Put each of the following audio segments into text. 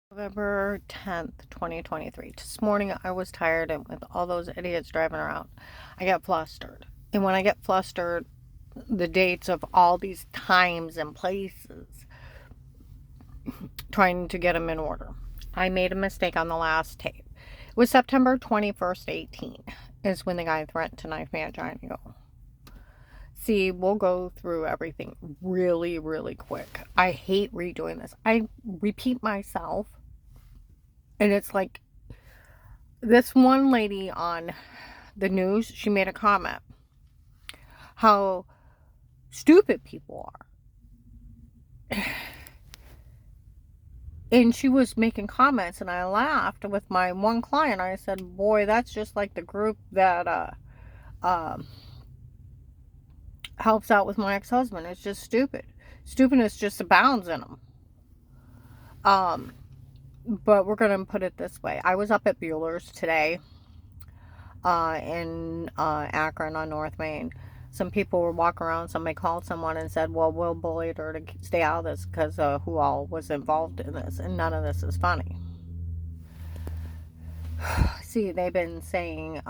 November 10th, 2023. This morning I was tired and with all those idiots driving around, I got flustered. And when I get flustered, the dates of all these times and places, trying to get them in order. I made a mistake on the last tape. It was September 21st, 18, is when the guy threatened to knife me at Giant Eagle. See, we'll go through everything really, really quick. I hate redoing this. I repeat myself, and it's like this one lady on the news, she made a comment how stupid people are. And she was making comments, and I laughed with my one client. I said, boy, that's just like the group that uh, helps out with my ex-husband. It's just stupid. Stupidness just abounds in them. But we're going to put it this way. I was up at Bueller's today in Akron on North Main. Some people were walking around. Somebody called someone and said, well, Will bullied her to stay out of this because who all was involved in this. And none of this is funny. See, they've been saying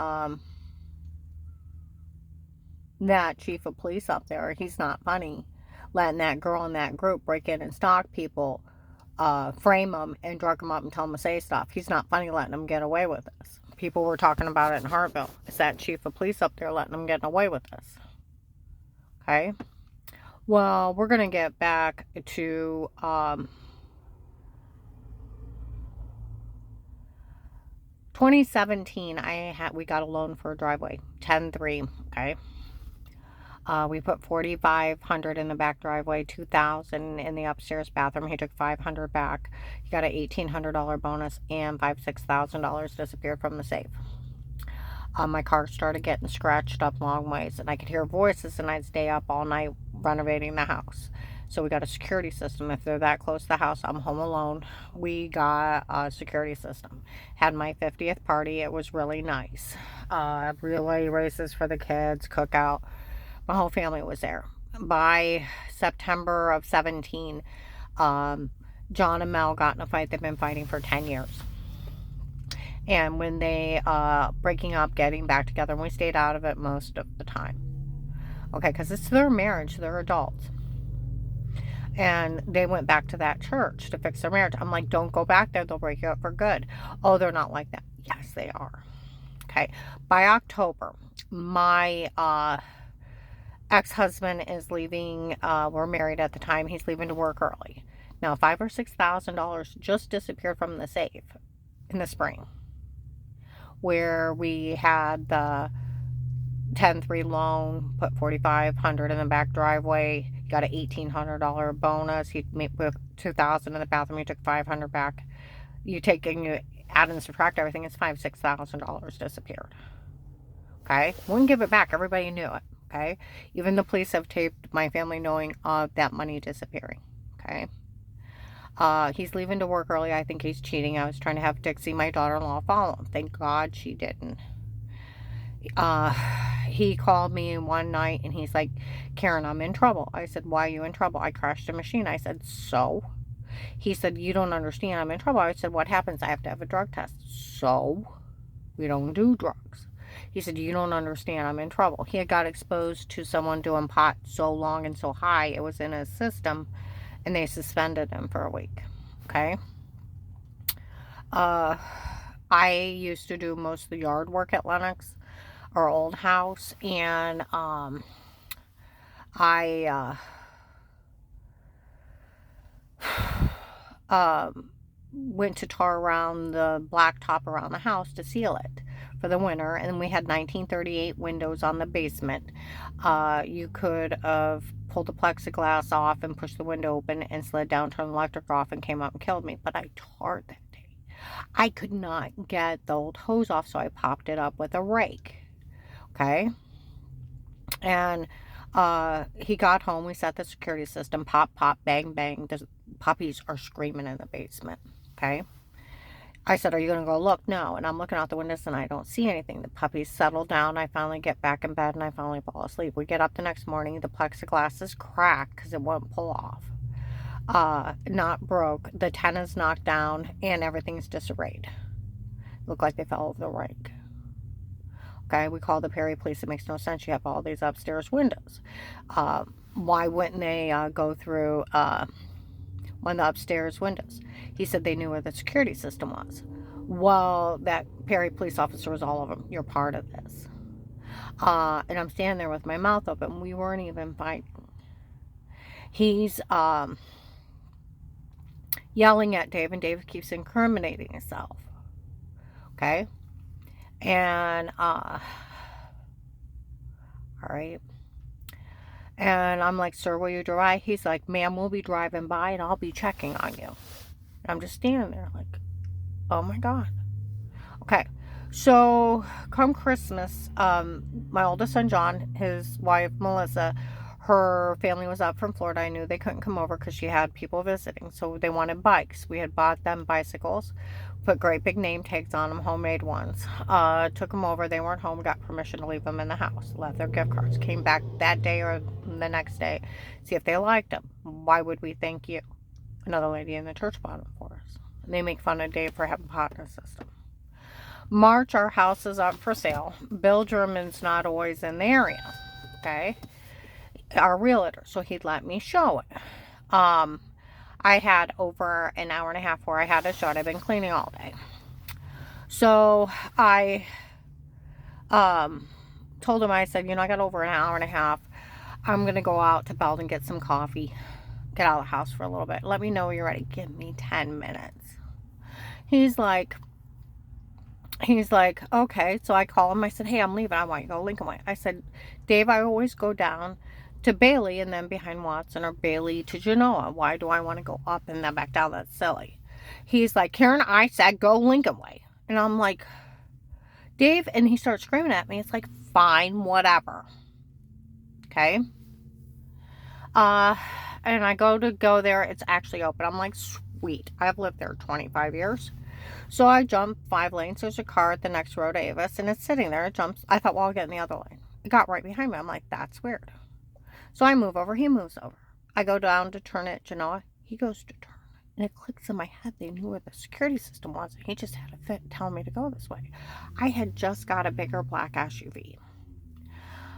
that chief of police up there, he's not funny, letting that girl in that group break in and stalk people, frame them, and drug them up and tell them to say stuff. He's not funny letting them get away with this. People were talking about it in Hartville. It's that chief of police up there letting them get away with this. Okay? Well, we're going to get back to 2017. We got a loan for a driveway, 10-3. Okay? We put $4,500 in the back driveway, $2,000 in the upstairs bathroom. He took $500 back. He got an $1,800 bonus, and $6,000 disappeared from the safe. My car started getting scratched up long ways, and I could hear voices, and I'd stay up all night renovating the house. So we got a security system. If they're that close to the house, I'm home alone. We got a security system. Had my 50th party. It was really nice. Relay races for the kids, cookout. My whole family was there. By September of 17, John and Mel got in a fight. They've been fighting for 10 years. And when they breaking up, getting back together, and we stayed out of it most of the time. Okay, because it's their marriage. They're adults. And they went back to that church to fix their marriage. I'm like, don't go back there. They'll break you up for good. Oh, they're not like that. Yes, they are. Okay. By October, my ex-husband is leaving. We're married at the time. He's leaving to work early. Now, $5,000 or $6,000 just disappeared from the safe in the spring, where we had the 10-3 loan, put $4,500 in the back driveway. He got an $1,800 bonus. He made $2,000 in the bathroom. He took $500 back. You take and you add and subtract everything. It's $6,000 disappeared. Okay, wouldn't give it back. Everybody knew it. Okay, even the police have taped my family knowing of that money disappearing. Okay. He's leaving to work early. I think he's cheating. I was trying to have Dixie, my daughter-in-law, follow him. Thank God she didn't. He called me one night and he's like, Karen, I'm in trouble. I said, why are you in trouble? I crashed a machine. I said, so? He said, you don't understand. I'm in trouble. I said, what happens? I have to have a drug test. So? We don't do drugs. He said, you don't understand. I'm in trouble. He had got exposed to someone doing pot so long and so high, it was in his system, and they suspended him for a week. Okay? I used to do most of the yard work at Lenox, our old house, and I went to tar around the blacktop around the house to seal it for the winter, and we had 1938 windows on the basement. You could have pulled the plexiglass off and pushed the window open and slid down, turned the electric off, and came up and killed me, but I tarred that day. I could not get the old hose off, so I popped it up with a rake. Okay? And he got home. We set the security system. Pop, pop, bang, bang. The puppies are screaming in the basement. Okay? I said, are you going to go look? No. And I'm looking out the windows and I don't see anything. The puppies settle down. I finally get back in bed and I finally fall asleep. We get up the next morning. The plexiglass is cracked because it won't pull off. not broke. The tent is knocked down and everything's disarrayed. Look like they fell over the rake. Okay, we call the Perry police. It makes no sense. You have all these upstairs windows. Why wouldn't they go through one of the upstairs windows? He said they knew where the security system was. Well, that Perry police officer was all of them. You're part of this. And I'm standing there with my mouth open. We weren't even fighting. He's yelling at Dave, and Dave keeps incriminating himself. Okay? And, all right. And I'm like, sir, will you drive? He's like, ma'am, we'll be driving by and I'll be checking on you. And I'm just standing there like, oh my God. Okay. So come Christmas, my oldest son, John, his wife, Melissa, her family was up from Florida. I knew they couldn't come over because she had people visiting. So they wanted bikes. We had bought them bicycles, put great big name tags on them, homemade ones. Took them over. They weren't home. Got permission to leave them in the house. Left their gift cards. Came back that day or the next day. See if they liked them. Why would we thank you? Another lady in the church bought them for us. And they make fun of Dave for having pot in his system. March, our house is up for sale. Bill German's not always in the area. Okay. Our realtor, so he'd let me show it. I had over an hour and a half where I had to show it. I've been cleaning all day. So I told him, I said, I got over an hour and a half. I'm going to go out to Belden, get some coffee, get out of the house for a little bit. Let me know when you're ready. Give me 10 minutes. He's like, okay. So I call him. I said, hey, I'm leaving. I want you to go Lincoln Way. I said, Dave, I always go down to Bailey and then behind Watson, or Bailey to Genoa. Why do I want to go up and then back down? That's silly. He's like, Karen, I said go Lincoln Way. And I'm like, Dave, and he starts screaming at me. It's like, fine, whatever. Okay. And I go there. It's actually open. I'm like, sweet. I've lived there 25 years. So I jump 5 lanes. There's a car at the next road, Avis, and it's sitting there. It jumps. I thought, well, I'll get in the other lane. It got right behind me. I'm like, that's weird. So I move over. He moves over. I go down to turn at Genoa. He goes to turn. And it clicks in my head. They knew where the security system was. And he just had a fit telling me to go this way. I had just got a bigger black SUV.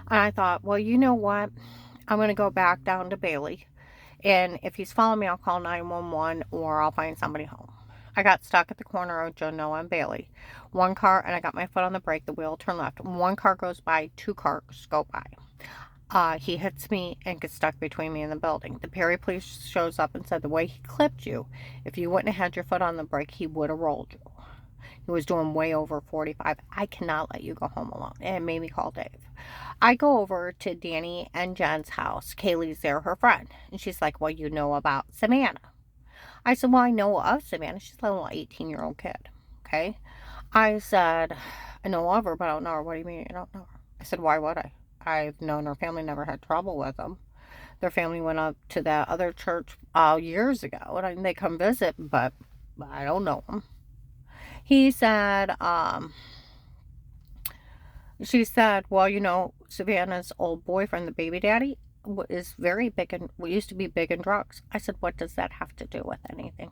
And I thought, well, you know what? I'm going to go back down to Bailey. And if he's following me, I'll call 911 or I'll find somebody home. I got stuck at the corner of Genoa and Bailey. One car, and I got my foot on the brake, the wheel turned left. One car goes by, 2 cars go by. He hits me and gets stuck between me and the building. The Perry police shows up and said the way he clipped you, if you wouldn't have had your foot on the brake, he would have rolled you. He was doing way over 45. I cannot let you go home alone. And it made me call Dave. I go over to Danny and Jen's house. Kaylee's there, her friend. And she's like, well, you know about Savannah. I said, well, I know of Savannah. She's a little 18-year-old kid. Okay. I said, I know of her, but I don't know her. What do you mean you don't know her? I said, why would I? I've known her family, never had trouble with them. Their family went up to that other church years ago, and they come visit, but I don't know them. He said, she said, well, Savannah's old boyfriend, the baby daddy, is very big and used to be big in drugs. I said, what does that have to do with anything?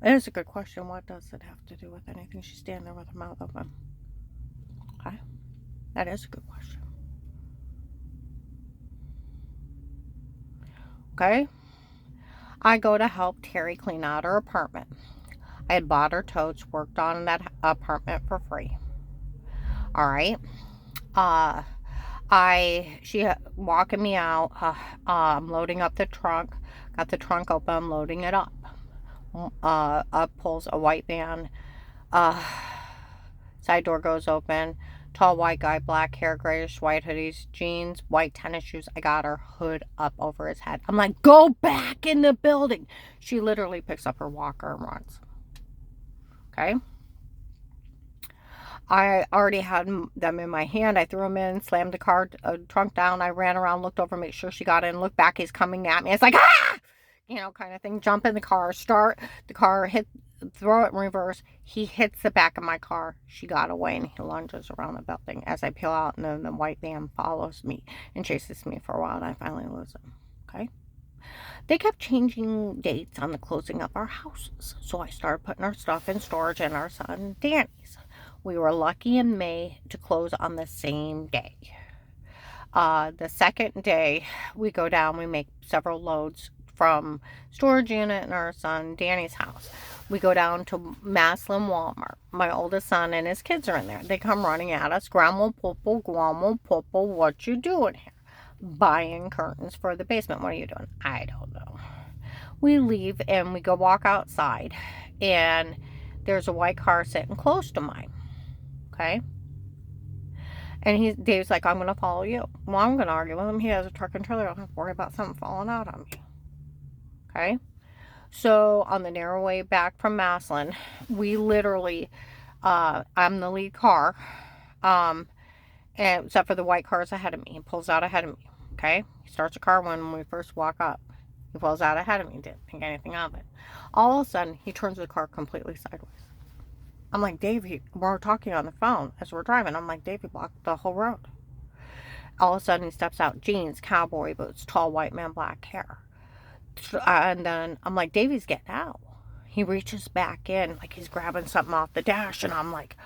It is a good question. What does it have to do with anything? She's standing there with her mouth open. Okay. That is a good question. Okay. I go to help Terry clean out her apartment. I had bought her totes, worked on that apartment for free. All right. She walking me out. I'm loading up the trunk. Got the trunk open. I'm loading it up. Up pulls a white van. Side door goes open. Tall white guy, black hair, grayish white hoodies, jeans, white tennis shoes. I got her hood up over his head. I'm like, go back in the building. She literally picks up her walker and runs. Okay. I already had them in my hand. I threw them in, slammed the car trunk down. I ran around, looked over, make sure she got in, looked back. He's coming at me. It's like, ah! Kind of thing. Jump in the car, start the car, throw it in reverse. He hits the back of my car. She got away, and he lunges around the building as I peel out, and then the white van follows me and chases me for a while, and I finally lose him. Okay? They kept changing dates on the closing of our houses. So I started putting our stuff in storage in our son Danny's. We were lucky in May to close on the same day. The second day, we go down, we make several loads from storage unit in our son Danny's house. We go down to Maslin Walmart. My oldest son and his kids are in there. They come running at us. Grandma Papa, what you doing here? Buying curtains for the basement. What are you doing? I don't know. We leave and we go walk outside, and there's a white car sitting close to mine. Okay? And Dave's like, I'm going to follow you. Well, I'm going to argue with him. He has a truck and trailer. I don't have to worry about something falling out on me. Okay? So, on the narrow way back from Maslin, we literally, I'm the lead car, and except for the white cars ahead of me. He pulls out ahead of me. Okay? He starts a car when we first walk up. He pulls out ahead of me. Didn't think anything of it. All of a sudden, he turns the car completely sideways. I'm like, Dave, we're talking on the phone as we're driving. I'm like, Dave, he blocked the whole road. All of a sudden, he steps out, jeans, cowboy boots, tall white man, black hair. And then I'm like, Davey's getting out. He reaches back in like he's grabbing something off the dash. And I'm like,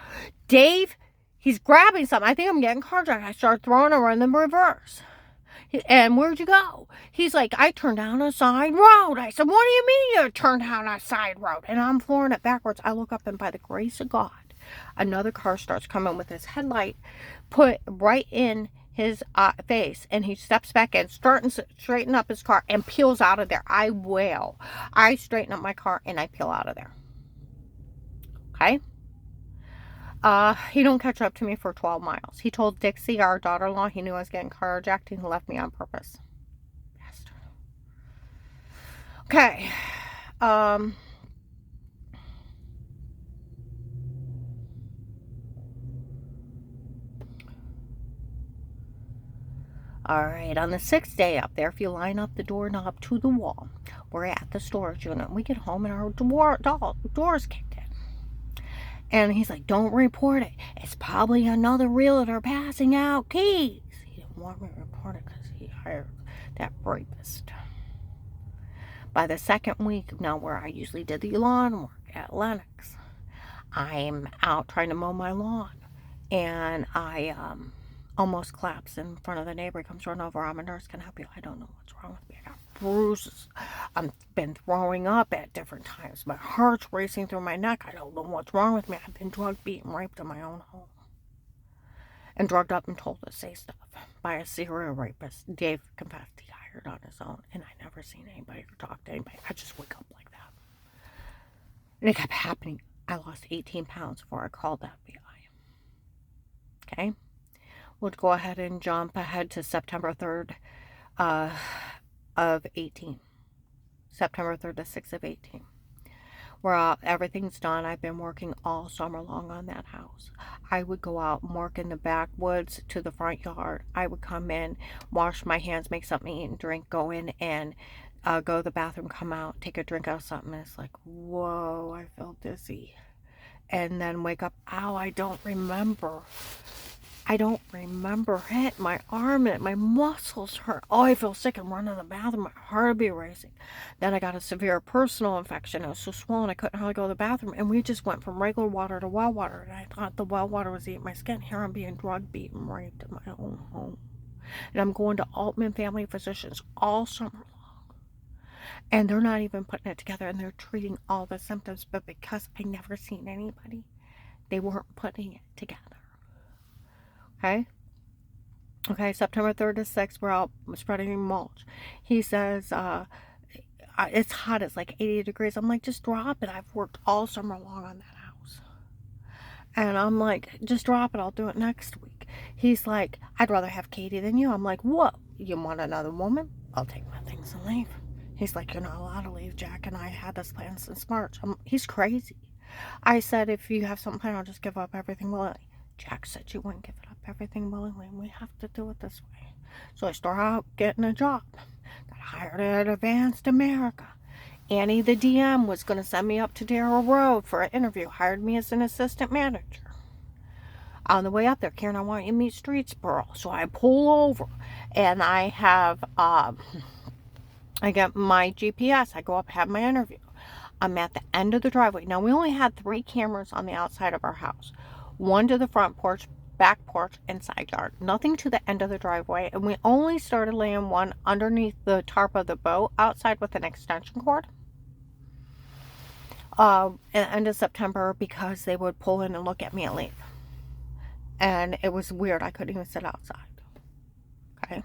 Dave, he's grabbing something. I think I'm getting carjacked. I start throwing her in the reverse. And where'd you go? He's like, I turned down a side road. I said, what do you mean you turned down a side road? And I'm flooring it backwards. I look up, and by the grace of God, another car starts coming with his headlight put right in his face, and he steps back in, starting to straighten up his car, and peels out of there. I wail. I straighten up my car, and I peel out of there. Okay? He don't catch up to me for 12 miles. He told Dixie, our daughter-in-law, he knew I was getting carjacked, and he left me on purpose. Bastard. Okay. Alright, on the 6th day up there, if you line up the doorknob to the wall, we're at the storage unit. We get home and our door's kicked in. And he's like, don't report it. It's probably another realtor passing out keys. He didn't want me to report it because he hired that rapist. By the second week, now where I usually did the lawn work at Lennox, I'm out trying to mow my lawn. And I almost collapsed in front of the neighbor. He comes running over. I'm a nurse. Can I help you? I don't know what's wrong with me. I got bruises. I've been throwing up at different times. My heart's racing through my neck. I don't know what's wrong with me. I've been drugged, beaten, raped in my own home. And drugged up and told to say stuff by a serial rapist. Dave confessed he hired on his own. And I never seen anybody or talked to anybody. I just wake up like that. And it kept happening. I lost 18 pounds before I called the FBI. Okay? We'll go ahead and jump ahead to September 3rd of 18. September 3rd to 6th of 18. Where everything's done. I've been working all summer long on that house. I would go out and work in the backwoods to the front yard. I would come in, wash my hands, make something to eat and drink, go in and go to the bathroom, come out, take a drink out of something. And it's like, whoa, I feel dizzy. And then wake up, ow, I don't remember it. My arm and my muscles hurt. Oh, I feel sick. I'm running to the bathroom. My heart would be racing. Then I got a severe personal infection. I was so swollen I couldn't hardly go to the bathroom. And we just went from regular water to well water. And I thought the well water was eating my skin. Here I'm being drugged, beaten, raped in my own home. And I'm going to Altman Family Physicians all summer long. And they're not even putting it together. And they're treating all the symptoms. But because I never seen anybody, they weren't putting it together. Okay, September 3rd to 6th, we're out spreading mulch. He says, it's hot, it's like 80 degrees. I'm like, just drop it. I've worked all summer long on that house. And I'm like, just drop it. I'll do it next week. He's like, I'd rather have Katie than you. I'm like, what? You want another woman? I'll take my things and leave. He's like, you're not allowed to leave. Jack and I had this plan since March. He's crazy. I said, if you have something planned, I'll just give up everything willingly. Jack said you wouldn't give it up everything willingly, and we have to do it this way. So I started out getting a job. Got hired at Advanced America. Annie, the DM, was going to send me up to Darrell Road for an interview. Hired me as an assistant manager. On the way up there, Karen, I want you to meet Streetsboro. So I pull over, and I have I get my GPS. I go up, have my interview. I'm at the end of the driveway. Now, we only had 3 cameras on the outside of our house. One to the front porch, back porch, and side yard. Nothing to the end of the driveway. And we only started laying one underneath the tarp of the boat outside with an extension cord. At the end of September, because they would pull in and look at me and leave. And it was weird. I couldn't even sit outside. Okay.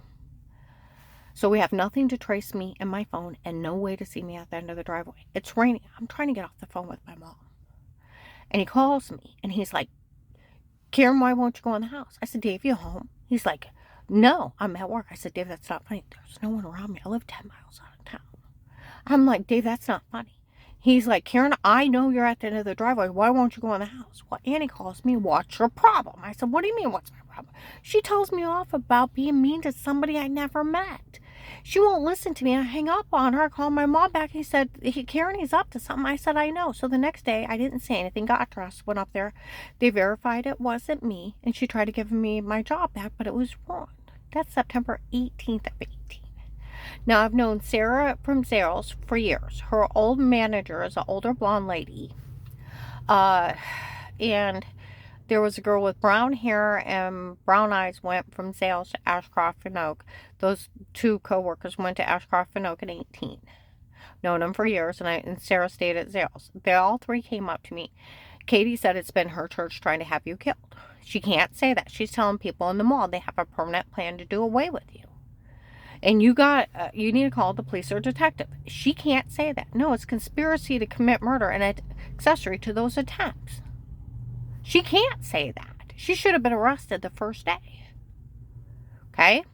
So we have nothing to trace me and my phone and no way to see me at the end of the driveway. It's raining. I'm trying to get off the phone with my mom. And he calls me and he's like, Karen, why won't you go in the house? I said, Dave, you home? He's like, no, I'm at work. I said, Dave, that's not funny. There's no one around me. I live 10 miles out of town. I'm like, Dave, that's not funny. He's like, Karen, I know you're at the end of the driveway. Why won't you go in the house? Well, Annie calls me, what's your problem? I said, what do you mean, what's my problem? She tells me off about being mean to somebody I never met. She won't listen to me. I hang up on her. I call my mom back. He said, Karen, he's up to something. I said, I know. So the next day, I didn't say anything, got dressed, went up there. They verified it wasn't me, and she tried to give me my job back, but it was wrong. That's September 18th of 18. Now, I've known Sarah from Zales for years. Her old manager is an older blonde lady. And there was a girl with brown hair and brown eyes went from Zales to Ashcroft and Oak. Those 2 co-workers went to Ashcroft and Oak at 18. Known them for years, and Sarah stayed at Zales. They all 3 came up to me. Katie said it's been her church trying to have you killed. She can't say that. She's telling people in the mall they have a permanent plan to do away with you. And you need to call the police or detective. She can't say that. No, it's conspiracy to commit murder and accessory to those attempts. She can't say that. She should have been arrested the first day. Okay?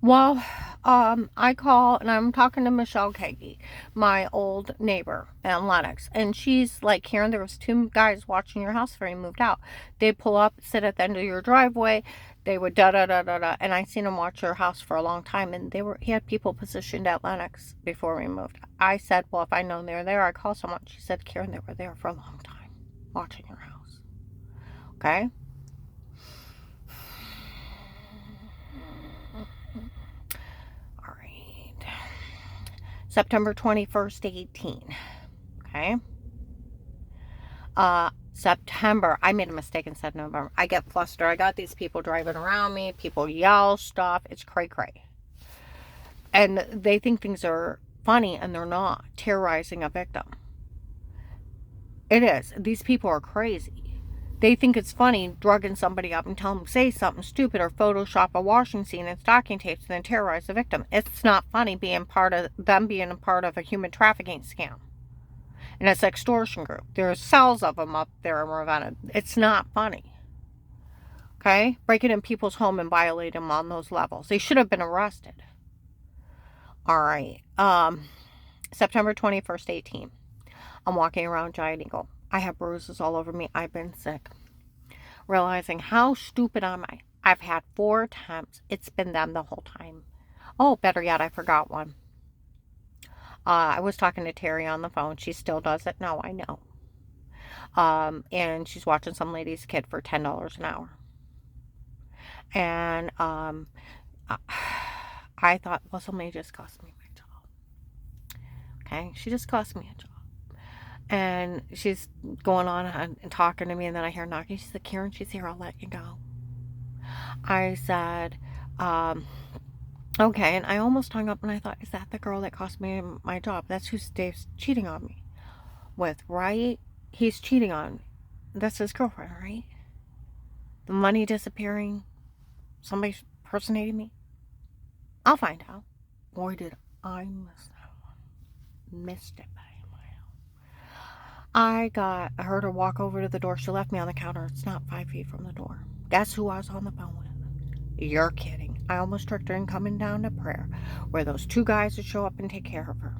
Well, I call and I'm talking to Michelle Kagi, my old neighbor in Lenox. And she's like, Karen, there was 2 guys watching your house before you moved out. They'd pull up, sit at the end of your driveway. They would da-da-da-da-da. And I seen them watch your house for a long time. And he had people positioned at Lenox before we moved. I said, well, if I know they were there, I'd call someone. She said, Karen, they were there for a long time watching your house. Okay? September 21st, 18. Okay. September. I made a mistake and said November. I get flustered. I got these people driving around me. People yell stuff. It's cray-cray. And they think things are funny and they're not. Terrorizing a victim. It is. These people are crazy. They think it's funny drugging somebody up and tell them say something stupid or Photoshop a washing scene and stocking tapes and then terrorize the victim. It's not funny being part of a human trafficking scam. And it's an extortion group. There's cells of them up there in Ravenna. It's not funny. Okay? Breaking in people's home and violating them on those levels. They should have been arrested. All right. September 21st, 18. I'm walking around Giant Eagle. I have bruises all over me. I've been sick. Realizing how stupid am I? I've had 4 attempts. It's been them the whole time. Oh, better yet, I forgot one. I was talking to Terry on the phone. She still does it. No, I know. And she's watching some lady's kid for $10 an hour. And I thought, well, somebody just cost me my job. Okay? She just cost me a job. And she's going on and talking to me, and then I hear knocking. She said, Karen, she's here. I'll let you go. I said, okay. And I almost hung up, and I thought, is that the girl that cost me my job? That's who Dave's cheating on me with, right? He's cheating on me. That's his girlfriend, right? The money disappearing. Somebody impersonating me. I'll find out. Boy, did I miss that one. Missed it. I got her to walk over to the door. She left me on the counter. It's not 5 feet from the door. Guess who I was on the phone with? You're kidding. I almost tricked her in coming down to prayer, where those 2 guys would show up and take care of her.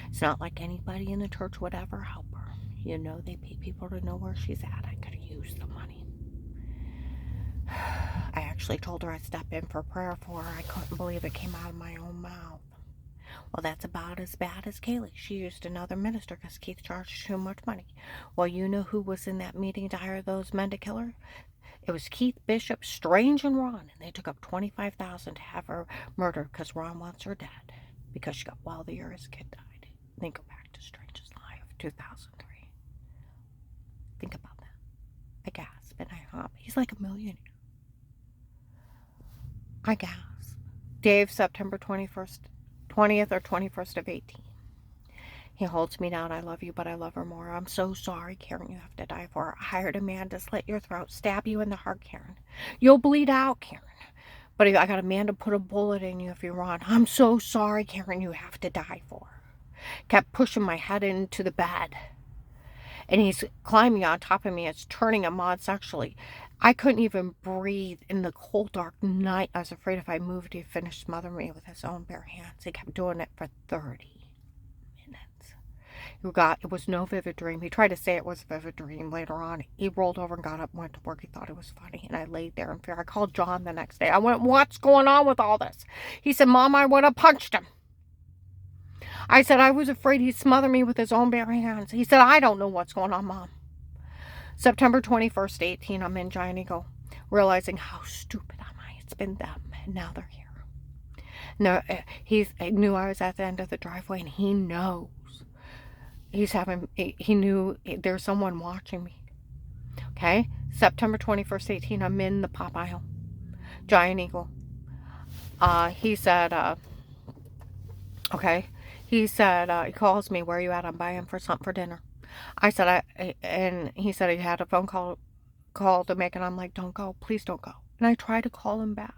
It's not like anybody in the church would ever help her. You know, they pay people to know where she's at. I could have used the money. I actually told her I'd step in for prayer for her. I couldn't believe it came out of my own mouth. Well, that's about as bad as Kaylee. She used another minister because Keith charged too much money. Well, you know who was in that meeting to hire those men to kill her? It was Keith Bishop, Strange, and Ron, and they took up $25,000 to have her murdered because Ron wants her dead because she got well the year his kid died. Then go back to Strange's life, 2003. Think about that. I gasp and I hop. He's like a millionaire. I gasp. Dave, September 20th or 21st of 18. He holds me down. I love you, but I love her more. I'm so sorry, Karen. You have to die for her. I hired a man to slit your throat, stab you in the heart, Karen. You'll bleed out, Karen. But I got a man to put a bullet in you if you're wrong. I'm so sorry, Karen. You have to die for her. Kept pushing my head into the bed. And he's climbing on top of me. It's turning him on sexually. I couldn't even breathe in the cold, dark night. I was afraid if I moved, he'd finish smothering me with his own bare hands. He kept doing it for 30 minutes. It was no vivid dream. He tried to say it was a vivid dream later on. He rolled over and got up and went to work. He thought it was funny. And I laid there in fear. I called John the next day. I went, what's going on with all this? He said, Mom, I would have punched him. I said, I was afraid he'd smother me with his own bare hands. He said, I don't know what's going on, Mom. September 21st, 18, I'm in Giant Eagle, realizing how stupid am I. It's been them, and now they're here. No, he knew I was at the end of the driveway, and he knows. He knew there's someone watching me. Okay? September 21st, 18, I'm in the pop aisle. Giant Eagle. He said, he calls me, where are you at? I'm buying for something for dinner. I said, and he said he had a phone call to make, and I'm like, don't go, please don't go. And I try to call him back.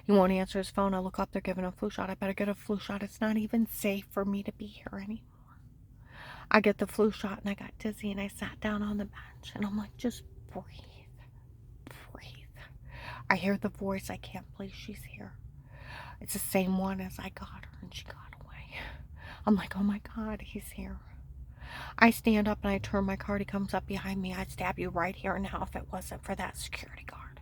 He won't answer his phone. I look up, they're giving a flu shot. I better get a flu shot. It's not even safe for me to be here anymore. I get the flu shot, and I got dizzy, and I sat down on the bench, and I'm like, just breathe. I hear the voice. I can't believe she's here. It's the same one as I got her, and she got away. I'm like, oh my God, he's here. I stand up and I turn my card. He comes up behind me. I'd stab you right here now if it wasn't for that security guard.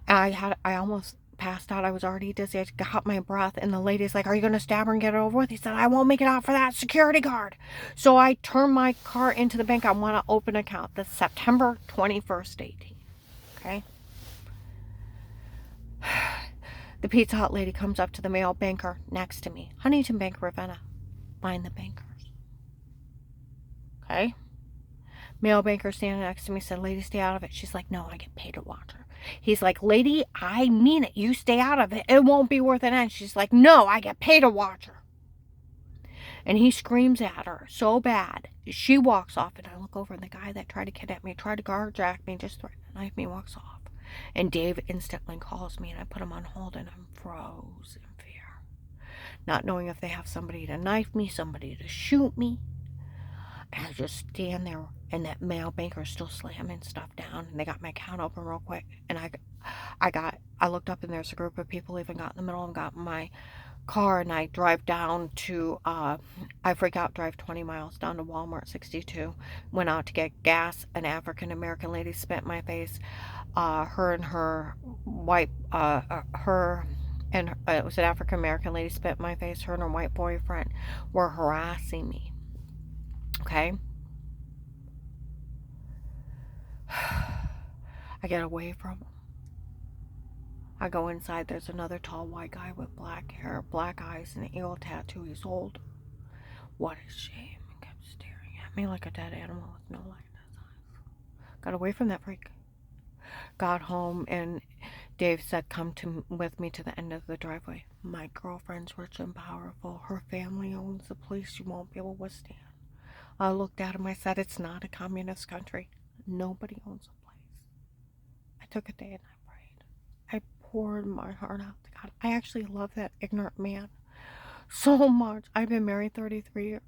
And I almost passed out. I was already dizzy. I got my breath, and the lady's like, are you going to stab her and get it over with? He said, I won't make it out for that security guard. So I turn my car into the bank. I want to open an account. That's September 21st, 18. Okay? The Pizza Hut lady comes up to the male banker next to me. Huntington Bank, Ravenna. Mind the bankers. Okay? Male banker standing next to me said, lady, stay out of it. She's like, no, I get paid to watch her. He's like, lady, I mean it. You stay out of it. It won't be worth an end. She's like, no, I get paid to watch her. And he screams at her so bad. She walks off, and I look over, and the guy that tried to kidnap me, tried to carjack me, just threatened to knife me, walks off. And Dave instantly calls me, and I put him on hold, and I'm froze in fear. Not knowing if they have somebody to knife me, somebody to shoot me. And I just stand there, and that male banker is still slamming stuff down, and they got my account open real quick. And I looked up, and there's a group of people even got in the middle and got in my car, and I drive down to, I freak out, drive 20 miles down to Walmart 62, went out to get gas. An African-American lady spit in my face. Her and her white, it was an African-American lady spit in my face. Her and her white boyfriend were harassing me. Okay? I get away from them. I go inside. There's another tall white guy with black hair, black eyes, and an eagle tattoo. He's old. What a shame. He kept staring at me like a dead animal with no light in his eyes. Got away from that freak. Got home, and Dave said, come with me to the end of the driveway. My girlfriend's rich and powerful. Her family owns the place. You won't be able to withstand. I looked at him. I said, it's not a communist country. Nobody owns a place. I took a day and I prayed. I poured my heart out to God. I actually love that ignorant man so much. I've been married 33 years.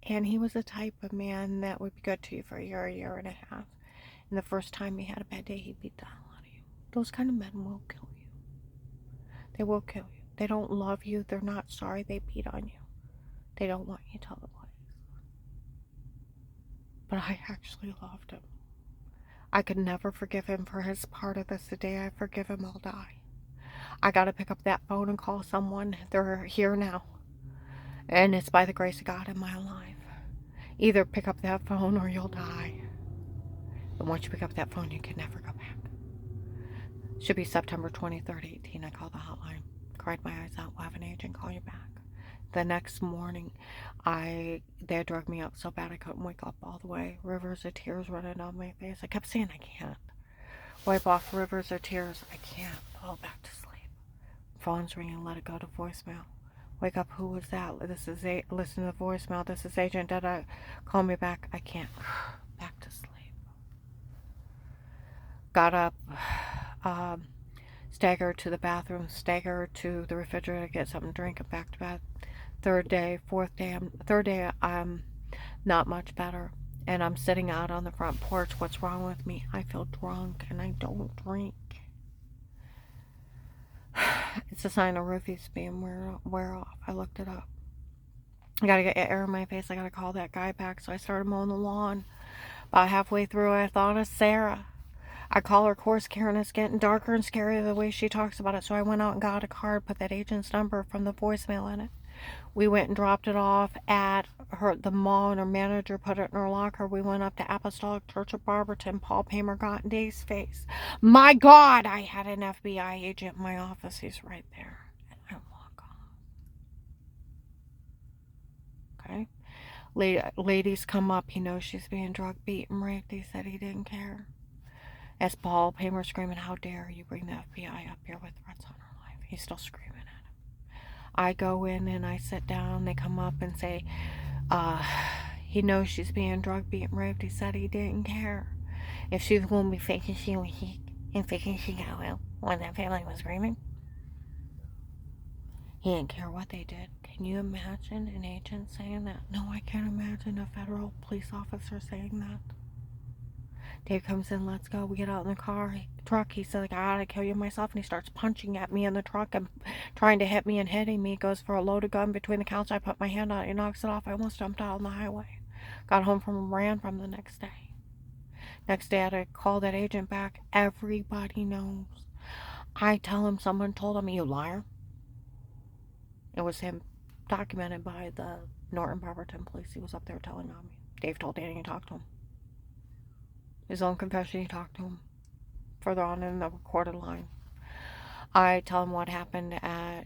And he was the type of man that would be good to you for a year and a half. And the first time he had a bad day, he beat the hell out of you. Those kind of men will kill you. They will kill you. They don't love you. They're not sorry they beat on you. They don't want you to tell the police. But I actually loved him. I could never forgive him for his part of this. The day I forgive him, I'll die. I gotta pick up that phone and call someone. They're here now. And it's by the grace of God in my life. Either pick up that phone or you'll die. And once you pick up that phone, you can never go back. Should be September 23rd, 18. I called the hotline. Cried my eyes out. We'll have an agent call you back. The next morning, they had drugged me up so bad I couldn't wake up all the way. Rivers of tears running down my face. I kept saying I can't wipe off rivers of tears. I can't fall back to sleep. Phone's ringing. Let it go to voicemail. Wake up. Who was that? Listen to the voicemail. This is Agent Dada. Call me back. I can't. Back to sleep. Got up. Staggered to the bathroom. Staggered to the refrigerator to get something to drink. And back to bed. Third day, I'm not much better. And I'm sitting out on the front porch. What's wrong with me? I feel drunk and I don't drink. It's a sign of roofies being wear off. I looked it up. I gotta get air in my face. I gotta call that guy back. So I started mowing the lawn. About halfway through, I thought of Sarah. I call her, of course, Karen. It's getting darker and scarier the way she talks about it. So I went out and got a card, put that agent's number from the voicemail in it. We went and dropped it off at the mall, and her manager put it in her locker. We went up to Apostolic Church of Barberton. Paul Paymer got in Dave's face. My God, I had an FBI agent in my office. He's right there. And I walk off. Okay? Ladies come up. He knows she's being drugged, beaten, raped. He said he didn't care. As Paul Paymer screaming, how dare you bring the FBI up here with threats on her life. He's still screaming at him. I go in and I sit down. They come up and say, he knows she's being drugged, beaten, raped. He said he didn't care. If she was going to be faking she was sick and faking she got well when that family was screaming. He didn't care what they did. Can you imagine an agent saying that? No, I can't imagine a federal police officer saying that. Dave comes in, let's go. We get out in the truck. He says, I gotta kill you myself. And he starts punching at me in the truck and trying to hit me and hitting me. He goes for a loaded gun between the counts. I put my hand on it. He knocks it off. I almost jumped out on the highway. Got home ran from the next day. Next day, I had to call that agent back. Everybody knows. I tell him someone told him, you liar. It was him, documented by the Norton Barberton police. He was up there telling on me. Dave told Danny to talk to him. His own confession, he talked to him further on in the recorded line. I tell him what happened at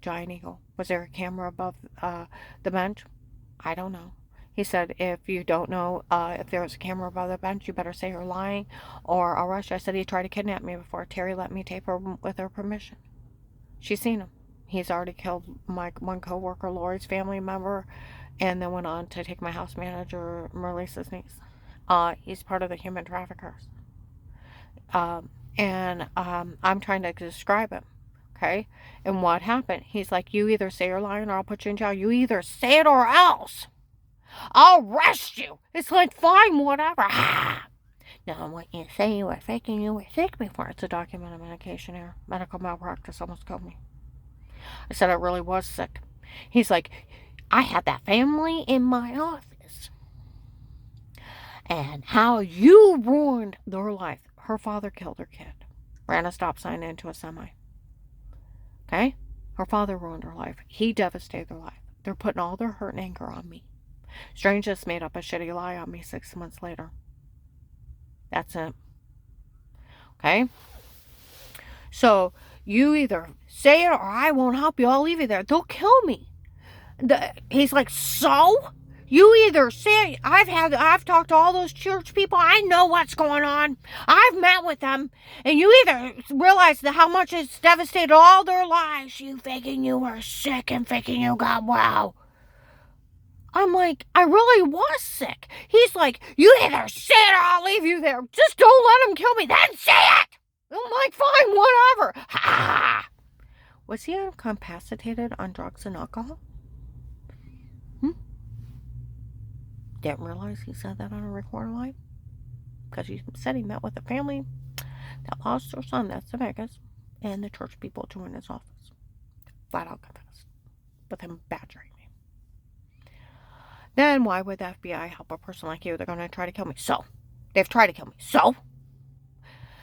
Giant Eagle. Was there a camera above the bench? I don't know. He said, if you don't know if there was a camera above the bench, you better say you're lying or I'll rush you. I said he tried to kidnap me before. Terry let me tape her with her permission. She's seen him. He's already killed my one co-worker, Lori's family member, and then went on to take my house manager, Merlisa's niece. He's part of the human traffickers. I'm trying to describe him, okay? And what happened? He's like, you either say you're lying or I'll put you in jail. You either say it or else I'll arrest you. It's like, fine, whatever. Now, what you say you were faking, you were sick before. It's a documented medication error. Medical malpractice almost killed me. I said I really was sick. He's like, I had that family in my office. And how you ruined their life. Her father killed her kid. Ran a stop sign into a semi. Okay? Her father ruined her life. He devastated her life. They're putting all their hurt and anger on me. Strange just made up a shitty lie on me 6 months later. That's it. Okay? So, you either say it or I won't help you. I'll leave you there. They'll kill me. He's like, so? You either say, I've talked to all those church people. I know what's going on. I've met with them. And you either realize how much it's devastated all their lives. You thinking you were sick and thinking you got well. I'm like, I really was sick. He's like, you either say it or I'll leave you there. Just don't let him kill me. Then say it. I'm like, fine, whatever. Ha! Was he incapacitated on drugs and alcohol? Didn't realize he said that on a recorded line. Because he said he met with a family that lost their son. That's in Vegas. And the church people joined his office. Flat out confessed. With him badgering me. Then why would the FBI help a person like you? They're going to try to kill me. So. They've tried to kill me. So.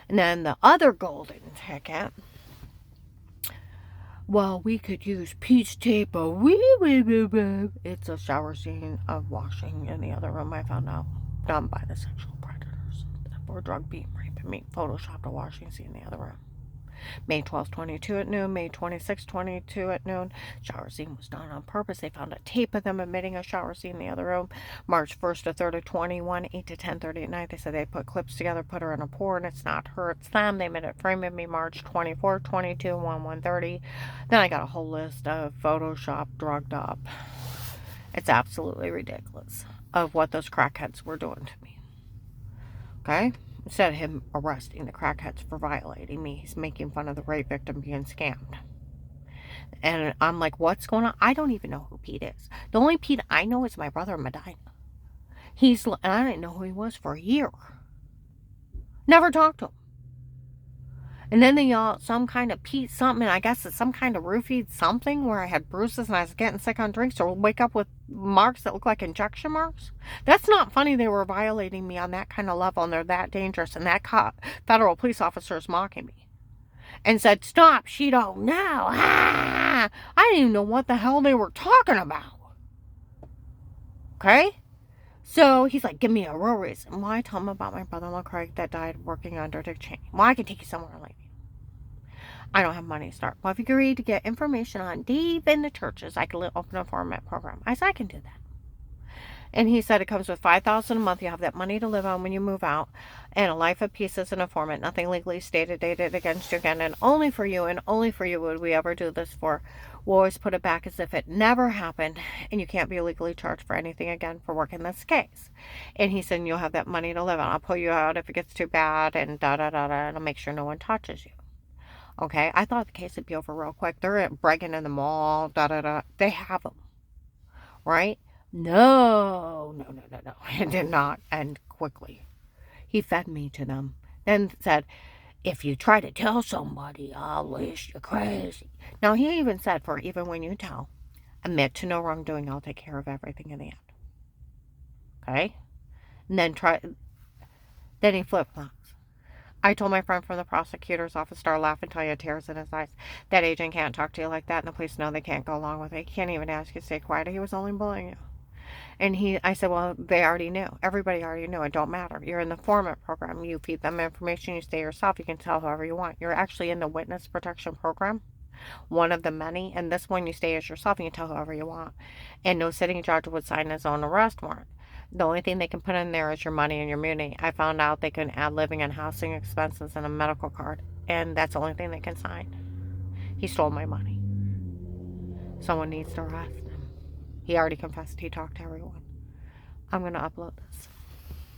And then the other golden ticket. Well, we could use peach tape. It's a shower scene of washing in the other room. I found out done by the sexual predators. for drug beat raping me. Photoshopped a washing scene in the other room. May 12th, 22 at noon. May 26th, 22 at noon. Shower scene was done on purpose. They found a tape of them admitting a shower scene in the other room. March 1st to 3rd of 21, 8 to 10:30 at night. They said they put clips together, put her in a porn. It's not her, it's them. They made it framing me March 24th, 22, 1:30. Then I got a whole list of Photoshop drugged up. It's absolutely ridiculous of what those crackheads were doing to me. Okay? Instead of him arresting the crackheads for violating me, he's making fun of the rape victim being scammed. And I'm like, what's going on? I don't even know who Pete is. The only Pete I know is my brother in Medina. And I didn't know who he was for a year. Never talked to him. And then they some kind of Pete something, I guess it's some kind of roofied something where I had bruises and I was getting sick on drinks, or wake up with marks that look like injection marks. That's not funny. They were violating me on that kind of level, and they're that dangerous, and that federal police officer is mocking me and said, "Stop, she don't know." Ah! I didn't even know what the hell they were talking about. Okay? So he's like, give me a real reason. Well, I told him about my brother-in-law Craig that died working under Dick Cheney. Well, I can take you somewhere and leave you. I don't have money to start. Well, if you agree to get information on deep in the churches, I can open a format program. I said, I can do that. And he said it comes with $5,000 a month. You have that money to live on when you move out, and a life of peace as an informant. Nothing legally stated, dated against you again, and only for you would we ever do this for. We'll always put it back as if it never happened, and you can't be legally charged for anything again for working this case. And he said, you'll have that money to live on. I'll pull you out if it gets too bad, and da-da-da-da, and I'll make sure no one touches you. Okay, I thought the case would be over real quick. They're breaking in the mall, da-da-da. They have them, right? No. It did not end quickly. He fed me to them. Then said, if you try to tell somebody, I'll list you crazy. Now, he even said, for even when you tell, admit to no wrongdoing, I'll take care of everything in the end. Okay? And then he flip-flops. I told my friend from the prosecutor's office, start laughing until he had tears in his eyes. That agent can't talk to you like that, and the police know they can't go along with it. He can't even ask you to stay quiet. He was only bullying you. And I said, well, they already knew. Everybody already knew. It don't matter. You're in the format program. You feed them information. You stay yourself. You can tell whoever you want. You're actually in the witness protection program, one of the many. And this one, you stay as yourself. And you can tell whoever you want. And no sitting judge would sign his own arrest warrant. The only thing they can put in there is your money and your immunity. I found out they can add living and housing expenses and a medical card. And that's the only thing they can sign. He stole my money. Someone needs to arrest him. He already confessed he talked to everyone. I'm going to upload this.